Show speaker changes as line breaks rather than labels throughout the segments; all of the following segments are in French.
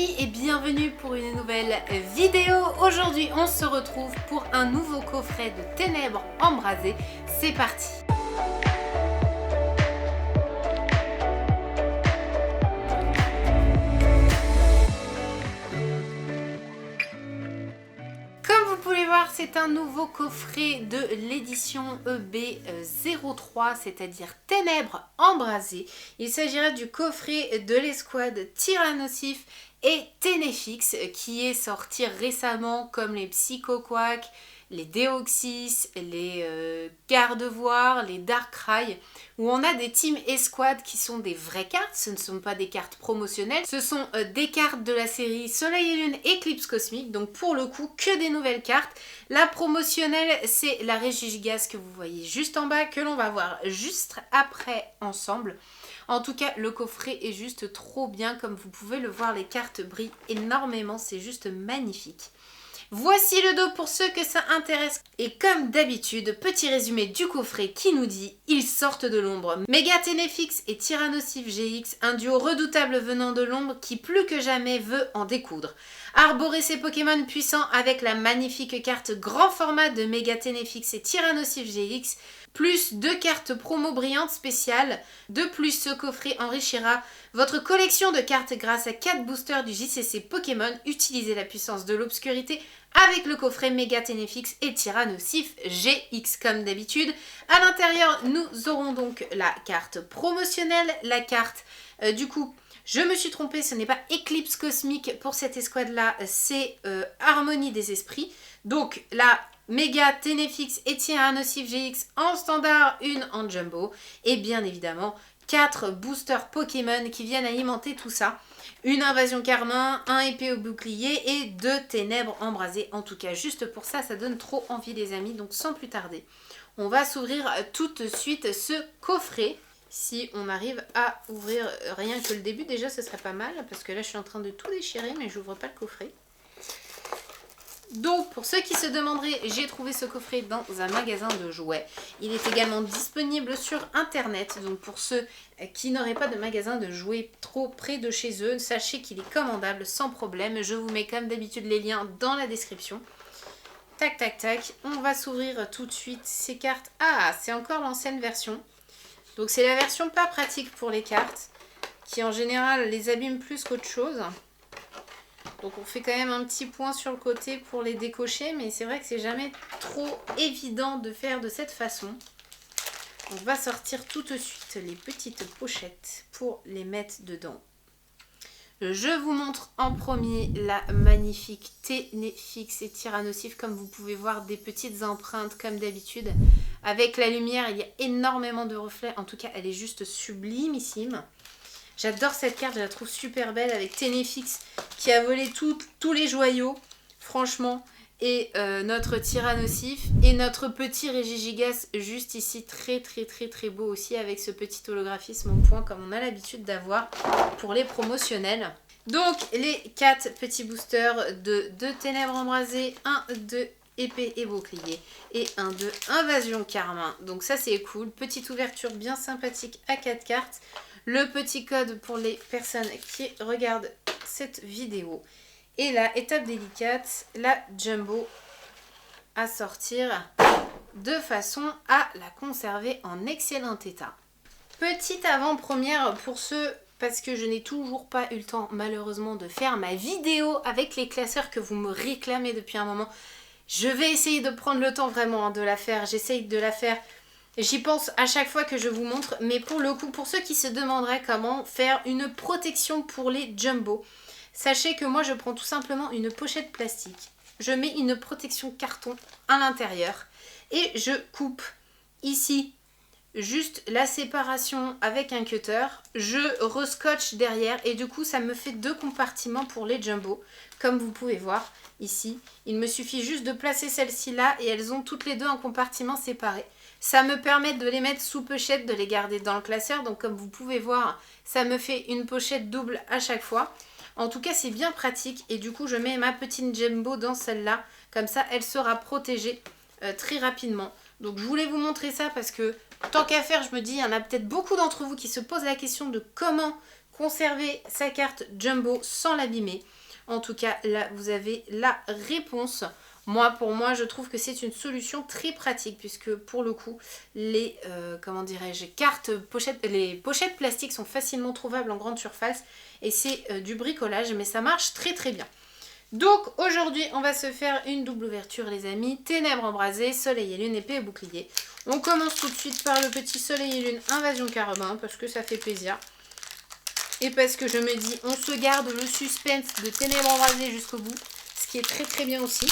amis et bienvenue pour une nouvelle vidéo. Aujourd'hui on se retrouve pour un nouveau coffret de Ténèbres Embrasées. C'est parti. Comme vous pouvez voir, c'est un nouveau coffret de l'édition EB03, c'est-à-dire Ténèbres Embrasées. Il s'agira du coffret de l'escouade Tyrannosif et Ténéfix qui est sorti récemment, comme les Psychoquack, les Deoxys, les Gardevoir, les Darkrai, où on a des teams escouades qui sont des vraies cartes, ce ne sont pas des cartes promotionnelles, ce sont des cartes de la série Soleil et Lune Éclipse Cosmique, donc pour le coup que des nouvelles cartes. La promotionnelle c'est la Régigigas que vous voyez juste en bas, que l'on va voir juste après ensemble. En tout cas, le coffret est juste trop bien, comme vous pouvez le voir, les cartes brillent énormément, c'est juste magnifique. Voici le dos pour ceux que ça intéresse. Et comme d'habitude, petit résumé du coffret qui nous dit « Ils sortent de l'ombre ». Méga Ténéfix et Tyrannosif GX, un duo redoutable venant de l'ombre qui plus que jamais veut en découdre. Arborer ses Pokémon puissants avec la magnifique carte grand format de Méga Ténéfix et Tyrannosif GX, plus 2 cartes promo brillantes spéciales. De plus, ce coffret enrichira votre collection de cartes grâce à 4 boosters du JCC Pokémon. Utilisez la puissance de l'obscurité avec le coffret Méga Ténéfix et Tyrannosif GX comme d'habitude. À l'intérieur, nous aurons donc la carte promotionnelle, la carte du coup... Je me suis trompée, ce n'est pas Éclipse Cosmique pour cette escouade-là, c'est Harmonie des Esprits. Donc la Méga Ténéfix et Tyrannosif GX en standard, une en jumbo. Et bien évidemment, 4 boosters Pokémon qui viennent alimenter tout ça. Une invasion carmin, un épée au bouclier et 2 ténèbres embrasées. En tout cas, juste pour ça, ça donne trop envie les amis. Donc sans plus tarder, on va s'ouvrir tout de suite ce coffret. Si on arrive à ouvrir rien que le début, déjà ce serait pas mal, parce que là je suis en train de tout déchirer, mais j'ouvre pas le coffret. Donc pour ceux qui se demanderaient, j'ai trouvé ce coffret dans un magasin de jouets. Il est également disponible sur internet, donc pour ceux qui n'auraient pas de magasin de jouets trop près de chez eux, sachez qu'il est commandable sans problème. Je vous mets comme d'habitude les liens dans la description. Tac tac tac, on va s'ouvrir tout de suite ces cartes. Ah, c'est encore l'ancienne version. Donc c'est la version pas pratique pour les cartes, qui en général les abîme plus qu'autre chose. Donc on fait quand même un petit point sur le côté pour les décocher, mais c'est vrai que c'est jamais trop évident de faire de cette façon. On va sortir tout de suite les petites pochettes pour les mettre dedans. Je vous montre en premier la magnifique Ténéfix et Tyrannosif, comme vous pouvez voir, des petites empreintes comme d'habitude. Avec la lumière, il y a énormément de reflets, en tout cas elle est juste sublimissime. J'adore cette carte, je la trouve super belle avec Ténéfix qui a volé tous les joyaux, franchement. Et notre Tyrannosif et notre petit Régigigas juste ici, très beau aussi, avec ce petit holographisme en point comme on a l'habitude d'avoir pour les promotionnels. Donc les 4 petits boosters de 2 ténèbres embrasées, 1, 2 épée et bouclier et 1, 2 invasion carmin. Donc ça c'est cool, petite ouverture bien sympathique à 4 cartes. Le petit code pour les personnes qui regardent cette vidéo. Et là, étape délicate, la jumbo à sortir de façon à la conserver en excellent état. Petite avant-première pour ceux, parce que je n'ai toujours pas eu le temps malheureusement de faire ma vidéo avec les classeurs que vous me réclamez depuis un moment. Je vais essayer de prendre le temps vraiment de la faire, j'essaye de la faire. J'y pense à chaque fois que je vous montre, mais pour le coup, pour ceux qui se demanderaient comment faire une protection pour les jumbo, sachez que moi je prends tout simplement une pochette plastique, je mets une protection carton à l'intérieur et je coupe ici juste la séparation avec un cutter, je rescotche derrière et du coup ça me fait 2 compartiments pour les jumbo. Comme vous pouvez voir ici, il me suffit juste de placer celle-ci là et elles ont toutes les deux un compartiment séparé. Ça me permet de les mettre sous pochette, de les garder dans le classeur. Donc comme vous pouvez voir, ça me fait une pochette double à chaque fois. En tout cas, c'est bien pratique. Et du coup, je mets ma petite jumbo dans celle-là. Comme ça, elle sera protégée très rapidement. Donc je voulais vous montrer ça parce que tant qu'à faire, je me dis, il y en a peut-être beaucoup d'entre vous qui se posent la question de comment conserver sa carte Jumbo sans l'abîmer. En tout cas, là, vous avez la réponse. Moi, pour moi, je trouve que c'est une solution très pratique puisque pour le coup, les comment dirais-je, les pochettes plastiques sont facilement trouvables en grande surface et c'est du bricolage, mais ça marche très très bien. Donc aujourd'hui, on va se faire une double ouverture, les amis. Ténèbres embrasées, soleil et lune, épée et bouclier. On commence tout de suite par le petit soleil et lune, invasion carabin, parce que ça fait plaisir. Et parce que je me dis, on se garde le suspense de ténèbres embrasées jusqu'au bout, ce qui est très très bien aussi.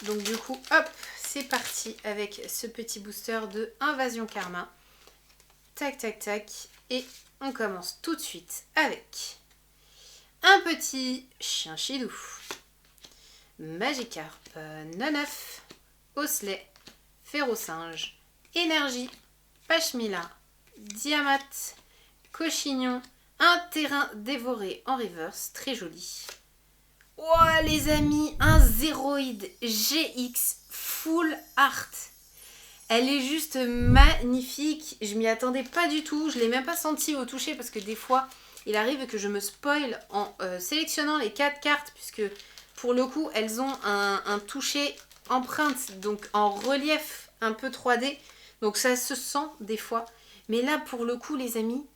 Donc du coup, hop, c'est parti avec ce petit booster de Invasion Karma. Tac, tac, tac. Et on commence tout de suite avec un petit chien chidou, Magikarp, Nonneuf, Osselet, Férocinge, Énergie, Pachemila, Diamat, Cochignon, un terrain dévoré en reverse, très joli. Oh les amis, un Zéroïde GX Full Art. Elle est juste magnifique. Je m'y attendais pas du tout. Je l'ai même pas senti au toucher parce que des fois, il arrive que je me spoil en sélectionnant les 4 cartes puisque pour le coup, elles ont un toucher empreinte, donc en relief un peu 3D. Donc ça se sent des fois. Mais là, pour le coup, les amis,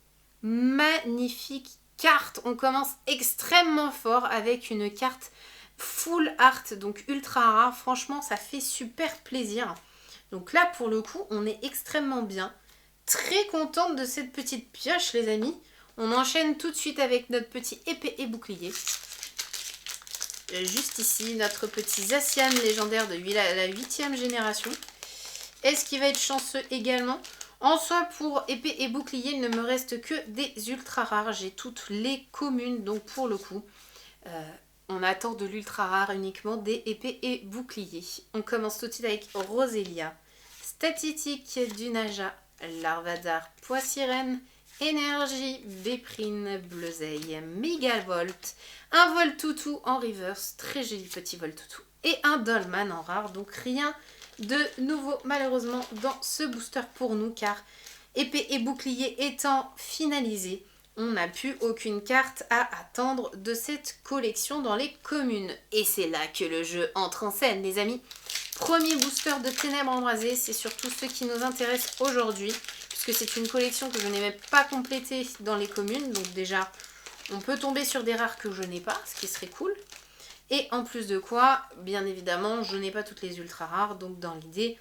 magnifique carte. On commence extrêmement fort avec une carte full art, donc ultra rare. Franchement, ça fait super plaisir. Donc là, pour le coup, on est extrêmement bien. Très contente de cette petite pioche, les amis. On enchaîne tout de suite avec notre petit épée et bouclier. Juste ici, notre petit Zacian légendaire de la 8e génération. Est-ce qu'il va être chanceux également ? En soi, pour épée et bouclier, il ne me reste que des ultra rares. J'ai toutes les communes, donc pour le coup, on attend de l'ultra rare uniquement des épées et boucliers. On commence tout de suite avec Rosélia, Statistique du Naja, Larvadar, Poissirène, Énergie, Béprine, Bleuzeille, Megavolt, un Voltoutou en reverse, très joli petit Voltoutou, et un Dolman en rare, donc rien de nouveau malheureusement dans ce booster pour nous car épée et bouclier étant finalisé, on n'a plus aucune carte à attendre de cette collection dans les communes. Et c'est là que le jeu entre en scène, les amis. Premier booster de Ténèbres embrasées, c'est surtout ce qui nous intéresse aujourd'hui puisque c'est une collection que je n'ai même pas complétée dans les communes. Donc déjà, on peut tomber sur des rares que je n'ai pas, ce qui serait cool. Et en plus de quoi, bien évidemment, je n'ai pas toutes les ultra rares. Donc dans l'idée,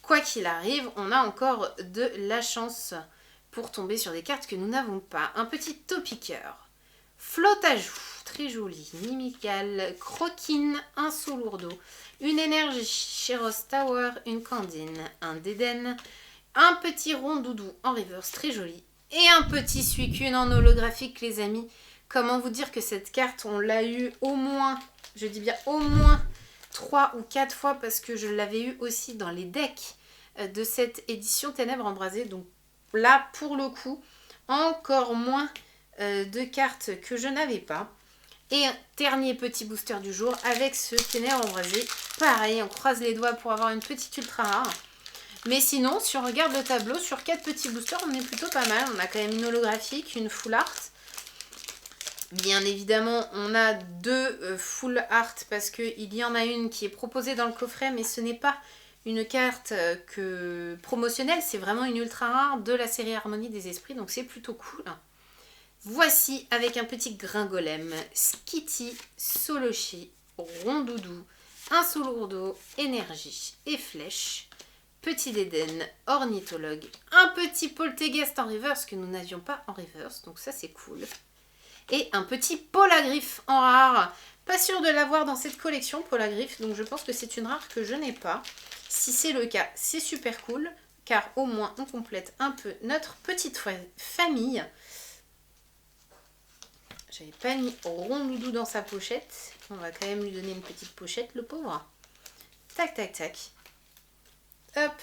quoi qu'il arrive, on a encore de la chance pour tomber sur des cartes que nous n'avons pas. Un petit Topiqueur, Flottajoux, très joli, Mimical, Croquine, un Soulourdeau, une Énergie, Chéros Tower, une Candine, un Dédenne, un petit Rondoudou en reverse, très joli, et un petit Suicune en holographique, les amis. Comment vous dire que cette carte, on l'a eu au moins, je dis bien au moins 3 ou 4 fois parce que je l'avais eu aussi dans les decks de cette édition Ténèbres embrasées. Donc là, pour le coup, encore moins de cartes que je n'avais pas. Et un dernier petit booster du jour avec ce Ténèbres embrasées. Pareil, on croise les doigts pour avoir une petite ultra rare. Mais sinon, si on regarde le tableau, sur 4 petits boosters, on est plutôt pas mal. On a quand même une holographique, une full art. Bien évidemment, on a 2 full art parce qu'il y en a une qui est proposée dans le coffret, mais ce n'est pas une carte promotionnelle, c'est vraiment une ultra rare de la série Harmonie des Esprits, donc c'est plutôt cool. Voici avec un petit Gringolem, Skitty, Solochi, Rondoudou, un Soulourdeau, Énergie et Flèche, petit Dédenne, Ornithologue, un petit Poltegeist en reverse que nous n'avions pas en reverse, donc ça c'est cool. Et un petit Polagriff en rare. Pas sûr de l'avoir dans cette collection, Polagriff, donc je pense que c'est une rare que je n'ai pas. Si c'est le cas, c'est super cool, car au moins on complète un peu notre petite famille. J'avais pas mis Rondoudou dans sa pochette. On va quand même lui donner une petite pochette, le pauvre. Tac, tac, tac. Hop.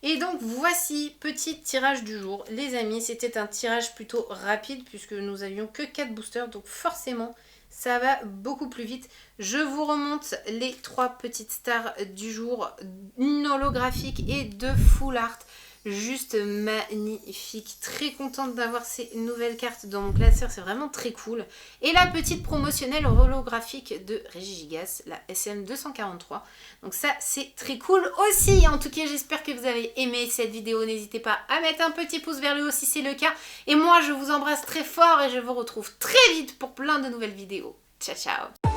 Et donc voici, petit tirage du jour. Les amis, c'était un tirage plutôt rapide puisque nous avions que 4 boosters. Donc forcément, ça va beaucoup plus vite. Je vous remonte les 3 petites stars du jour. Une holographique et 2 full art. juste magnifique. Très contente d'avoir ces nouvelles cartes dans mon classeur, c'est vraiment très cool. Et la petite promotionnelle holographique de Regigigas, la SM243. Donc ça, c'est très cool aussi. En tout cas, j'espère que vous avez aimé cette vidéo. N'hésitez pas à mettre un petit pouce vers le haut si c'est le cas. Et moi, je vous embrasse très fort et je vous retrouve très vite pour plein de nouvelles vidéos. Ciao, ciao!